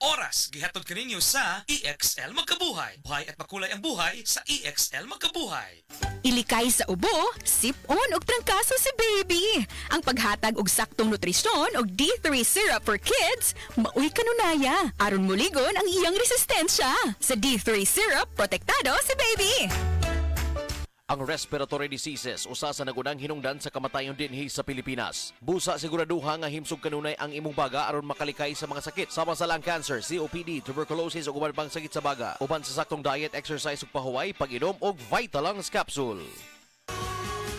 oras gihatod kaninyo sa EXL Magkabuhay. Buhay at makulay ang buhay sa EXL Magkabuhay. Ilikay sa ubo, sip-on og trangkaso si baby. Ang paghatag og saktong nutrisyon og D3 syrup for kids, maoy kanunaya. Aron muligon ang iyang resistensya. Sa D3 syrup, protektado si baby. Ang respiratory diseases usa sa nagunang hinungdan sa kamatayon dinhi sa Pilipinas. Busa siguraduha nga himsog kanunay ang imong baga aron makalikay sa mga sakit sama sa lung cancer, COPD, tuberculosis ug uban pang sakit sa baga. Uban sa saktong diet, exercise ug pahuway, pag-inom og Vitalungs capsule.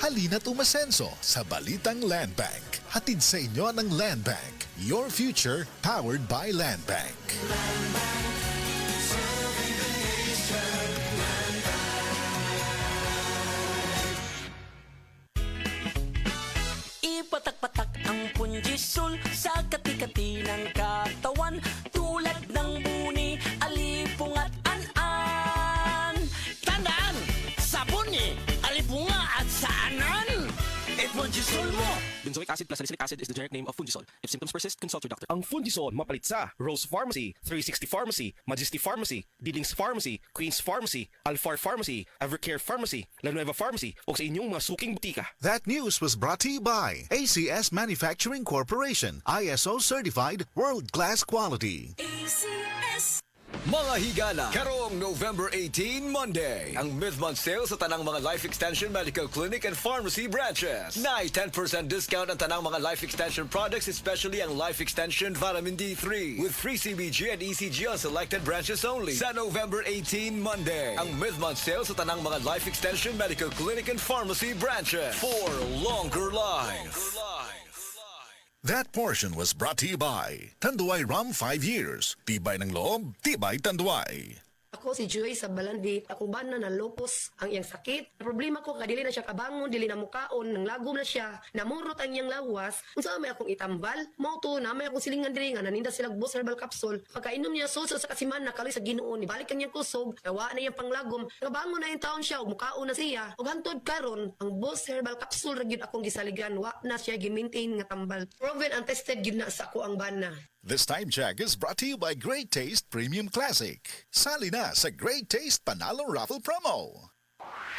Halina't umasenso sa Balitang Land Bank. Hatid sa inyo ng Land Bank. Your future powered by Land Bank. Ipatak-patak ang punjisol sa kati-kati ng katawan, tulad ng buni, alipong at an-an. Tandaan! Sabuni, alipunga at saanan! Punjisol mo! Benzoic acid plus salicylic acid is the generic name of Fungisol. If symptoms persist, consult your doctor. Ang Fungisol mapalit sa Rose Pharmacy, 360 Pharmacy, Majesty Pharmacy, Didings Pharmacy, Queen's Pharmacy, Alfar Pharmacy, Evercare Pharmacy, La Nueva Pharmacy o sa inyong mga suking butika. That news was brought to you by ACS Manufacturing Corporation, ISO certified world-class quality. ACS! Mga higala, karong November 18, Monday, ang mid-month sale sa tanang mga Life Extension Medical Clinic and Pharmacy branches. Na'y 10% discount ang tanang mga Life Extension products, especially ang Life Extension Vitamin D3 with free CBG and ECG on selected branches only. Sa November 18, Monday, ang mid-month sale sa tanang mga Life Extension Medical Clinic and Pharmacy branches for longer life. That portion was brought to you by Tanduay Rum 5 years. Tibay ng loob, tibay Tanduay. Ako si Joy sa Balandit. Akong bana na lupus ang iyang sakit. Problema ko kadili na siya kabangon, dili na mukaon, nang lagom na siya, namurot ang iyang lawas. Unsa may akong itambal, mao to na may akong silingan diri nga naninda sila Boss Herbal Capsule. Pagkainom niya suso sa kasiman nakaloy sa Ginoo, nibalik ang iyang kusog, nawa na iyang panglagom. Kabangon na yung taon siya, ug mukaon na siya. Ug hantod karon, ang Boss Herbal Capsule ra gyud akong gisaligan, wa na siya gi-maintain nga tambal. Proven and tested gyud na sa ako ang bana. This time check is brought to you by Great Taste Premium Classic. Sali na sa Great Taste Panalo Raffle Promo.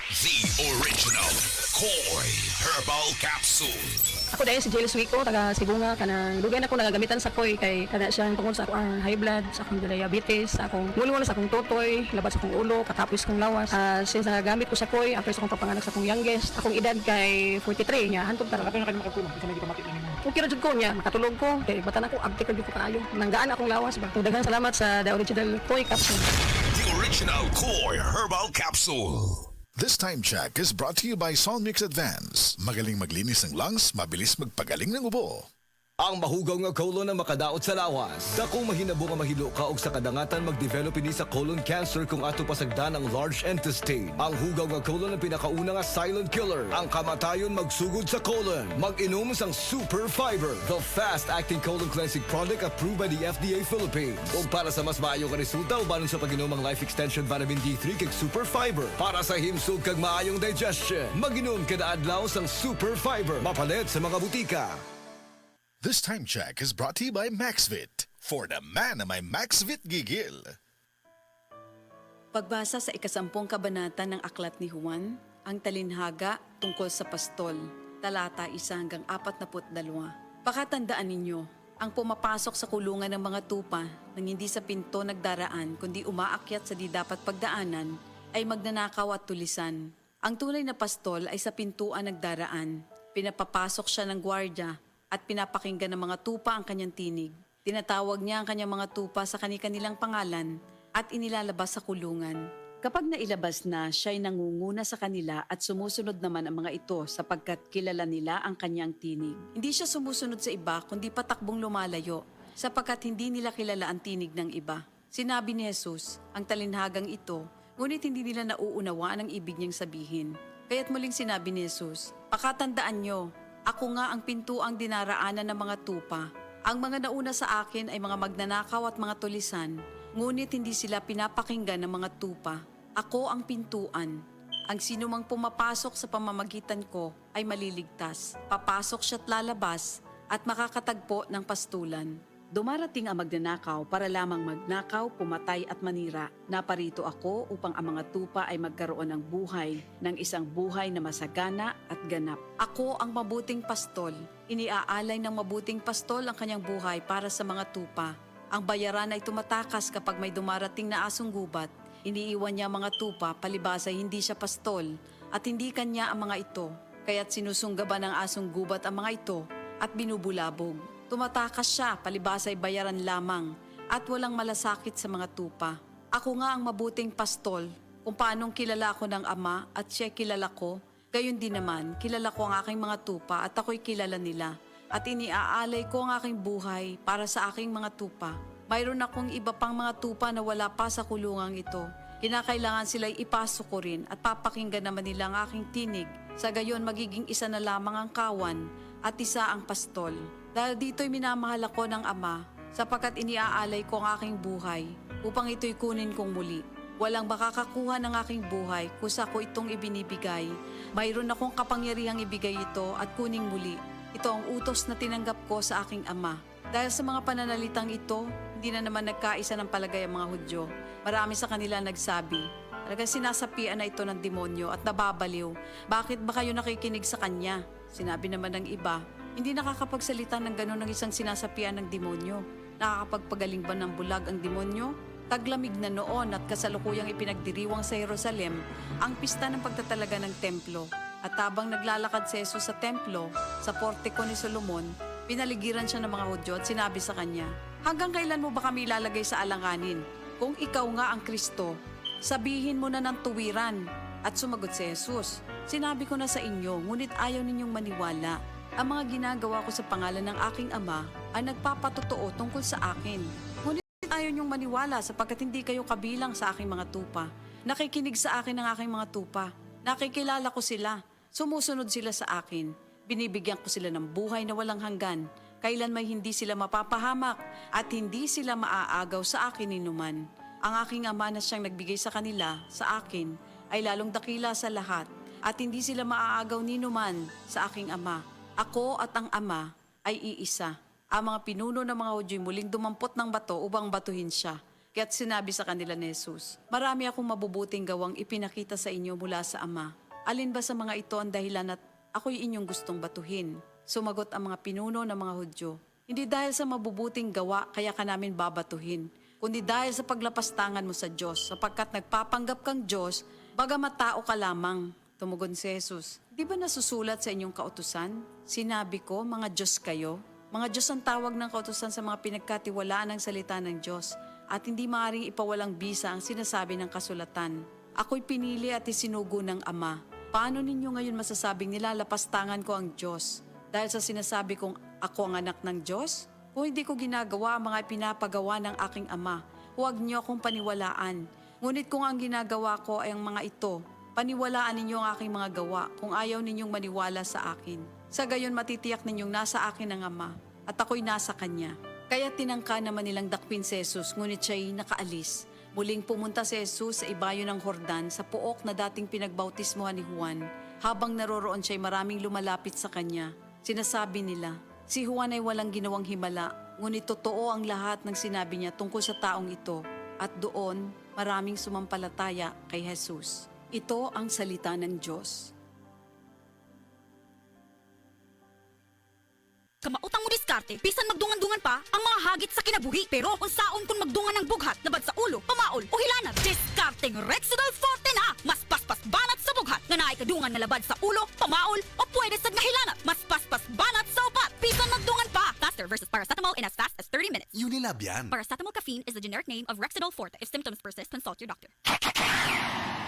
The original Koi Herbal Capsule. Ako dahil si Jill Suico, taga Sibunga, kanang dugay na ko nagagamitan sa Koi kay kada siyang tungkol sa akong high blood, sa akong diabetes, sa akong mulungan sa akong totoy, labat sa akong ulo, katapos kong lawas. Since nagamit ko sa Koi, after sa akong papanganak sa akong youngest, akong edad kay 43 niya, hantod tara. Kapag na makatulong, kasi may diplomatic na nimo. Okay ra jud ko niya, makatulog ko, kay batan ako, abtik ra jud ko kaayo. Nanggaan akong lawas ba. Daghang salamat sa the original Koi capsule. The original Koi Herbal Capsule. This time check is brought to you by Solmix Advance. Magaling maglinis ng lungs, mabilis magpagaling ng ubo. Ang mahugaw nga colon na makadaot sa lawas. Dako mahinabo nga mahilo ka og sa kadangatan mag-develop ini sa colon cancer kung ato pasagdan ang large intestine. Ang hugaw nga colon ang pinakauna nga silent killer. Ang kamatayon magsugod sa colon. Mag-inom sang Super Fiber, the fast-acting colon cleansing product approved by the FDA Philippines. Ug para sa mas maayo nga resulta ubanon sa pag-inom ang Life Extension Vitamin D3 kag Super Fiber. Para sa himsog kag maayong digestion, mag-inom kada adlaw sang Super Fiber. Mapalit sa mga butika. This time check is brought to you by MaxVit. For the man na may MaxVit gigil. Pagbasa sa ikasampung kabanata ng Aklat ni Juan, ang talinhaga tungkol sa pastol, talata 1 hanggang 42. Pakatandaan ninyo, ang pumapasok sa kulungan ng mga tupa nang hindi sa pinto nagdaraan kundi umaakyat sa di dapat pagdaanan ay magnanakaw at tulisan. Ang tunay na pastol ay sa pintuan nagdaraan. Pinapapasok siya ng gwardya at pinapakinggan ng mga tupa ang kanyang tinig. Tinatawag niya ang kanyang mga tupa sa kanilang pangalan at inilalabas sa kulungan. Kapag nailabas na, siya'y nangunguna sa kanila at sumusunod naman ang mga ito sapagkat kilala nila ang kanyang tinig. Hindi siya sumusunod sa iba kundi patakbong lumalayo sapagkat hindi nila kilala ang tinig ng iba. Sinabi ni Jesus, ang talinhagang ito, ngunit hindi nila nauunawaan ang ibig niyang sabihin. Kaya't muling sinabi ni Jesus, pakatandaan niyo, ako nga ang pintuang dinaraanan ng mga tupa. Ang mga nauna sa akin ay mga magnanakaw at mga tulisan, ngunit hindi sila pinapakinggan ng mga tupa. Ako ang pintuan. Ang sinumang pumapasok sa pamamagitan ko ay maliligtas. Papasok siya't lalabas at makakatagpo ng pastulan. Dumarating ang magnanakaw para lamang magnakaw, pumatay at manira. Naparito ako upang ang mga tupa ay magkaroon ng buhay, ng isang buhay na masagana at ganap. Ako ang mabuting pastol. Iniaalay ng mabuting pastol ang kanyang buhay para sa mga tupa. Ang bayaran ay tumatakas kapag may dumarating na asong gubat. Iniiwan niya mga tupa, palibasa hindi siya pastol at hindi kanya ang mga ito. Kaya't sinusunggaban ng asong gubat ang mga ito at binubulabog. Tumatakas siya, palibasa ay bayaran lamang at walang malasakit sa mga tupa. Ako nga ang mabuting pastol, kung paanong kilala ko ng Ama at siya kilala ko, gayon din naman kilala ko ang aking mga tupa at ako'y kilala nila. At iniaalay ko ang aking buhay para sa aking mga tupa. Mayroon akong iba pang mga tupa na wala pa sa kulungang ito. Kinakailangan sila'y ipasok ko rin at papakinggan naman nila ang aking tinig. Sa gayon magiging isa na lamang ang kawan at isa ang pastol. Dahil dito'y minamahal ako ng Ama, sapagkat iniaalay ko ang aking buhay, upang ito'y kunin kong muli. Walang makakakuha ng aking buhay kusa ko itong ibinibigay. Mayroon akong kapangyarihang ibigay ito at kuning muli. Ito ang utos na tinanggap ko sa aking Ama. Dahil sa mga pananalitang ito, hindi na naman nagkaisa ng palagay ang mga Hudyo. Marami sa kanila nagsabi, talagang sinasapian na ito ng demonyo at nababaliw. Bakit ba kayo nakikinig sa kanya? Sinabi naman ng iba, hindi nakakapagsalita ng gano'n ng isang sinasapian ng demonyo. Nakakapagpagaling ba ng bulag ang demonyo? Taglamig na noon at kasalukuyang ipinagdiriwang sa Jerusalem ang pista ng pagtatalaga ng templo. At habang naglalakad si Jesus sa templo, sa portiko ni Solomon, pinaligiran siya ng mga Hudyo at sinabi sa kanya, hanggang kailan mo ba kami ilalagay sa alanganin? Kung ikaw nga ang Kristo, sabihin mo na ng tuwiran. At sumagot si Jesus, sinabi ko na sa inyo, ngunit ayaw ninyong maniwala. Ang mga ginagawa ko sa pangalan ng aking Ama ay nagpapatotoo tungkol sa akin. Ngunit ayaw niyong maniwala sapagkat hindi kayo kabilang sa aking mga tupa. Nakikinig sa akin ang aking mga tupa. Nakikilala ko sila. Sumusunod sila sa akin. Binibigyan ko sila ng buhay na walang hanggan. Kailan may hindi sila mapapahamak at hindi sila maaagaw sa akin ninuman. Ang aking Ama na siyang nagbigay sa kanila, sa akin, ay lalong dakila sa lahat at hindi sila maaagaw ninuman sa aking Ama. Ako at ang Ama ay iisa. Ang mga pinuno ng mga Hudyo'y muling dumampot ng bato upang batuhin siya. Kaya't sinabi sa kanila ni Jesus, marami akong mabubuting gawang ipinakita sa inyo mula sa Ama. Alin ba sa mga ito ang dahilan at ako'y inyong gustong batuhin? Sumagot ang mga pinuno ng mga Hudyo, hindi dahil sa mabubuting gawa kaya ka namin babatuhin, kundi dahil sa paglapastangan mo sa Diyos, sapagkat nagpapanggap kang Diyos, bagamat tao ka lamang. Tumugon si Jesus, di ba nasusulat sa inyong kautusan? Sinabi ko, mga Diyos kayo. Mga Diyos ang tawag ng kautusan sa mga pinagkatiwalaan ng salita ng Diyos at hindi maaaring ipawalang bisa ang sinasabi ng kasulatan. Ako'y pinili at isinugo ng Ama. Paano ninyo ngayon masasabing nilalapastangan ko ang Diyos? Dahil sa sinasabi kong ako ang anak ng Diyos? Kung hindi ko ginagawa ang mga pinapagawa ng aking Ama, huwag niyo akong paniwalaan. Ngunit kung ang ginagawa ko ay ang mga ito, paniwalaan ninyo ang aking mga gawa kung ayaw ninyong maniwala sa akin. Sa gayon matitiyak ninyong nasa akin ang Ama at ako'y nasa Kanya. Kaya tinangka naman nilang dakpin si Jesus ngunit siya'y nakaalis. Muling pumunta si Jesus sa ibayo ng Jordan sa puok na dating pinagbautismohan ni Juan. Habang naroroon siya'y maraming lumalapit sa Kanya. Sinasabi nila, si Juan ay walang ginawang himala, ngunit totoo ang lahat ng sinabi niya tungkol sa taong ito. At doon, maraming sumampalataya kay Jesus. Ito ang salita ng Diyos. Kamautang mo diskarte, bisan magdungan-dungan pa ang mga hagit sa kinabuhi. Pero unsaon kung magdungan ng bughat, labad sa ulo, pamaol o hilanat, diskarteng Rexidol Forte na! Mas paspas banat sa bughat, nga naikadungan na labad sa ulo, pamaol o pwede sa nahilanat. Mas paspas banat sa upat, bisan magdungan pa! Faster versus paracetamol in as fast as 30 minutes. Unilab yan. Paracetamol caffeine is the generic name of Rexidol Forte. If symptoms persist, consult your doctor.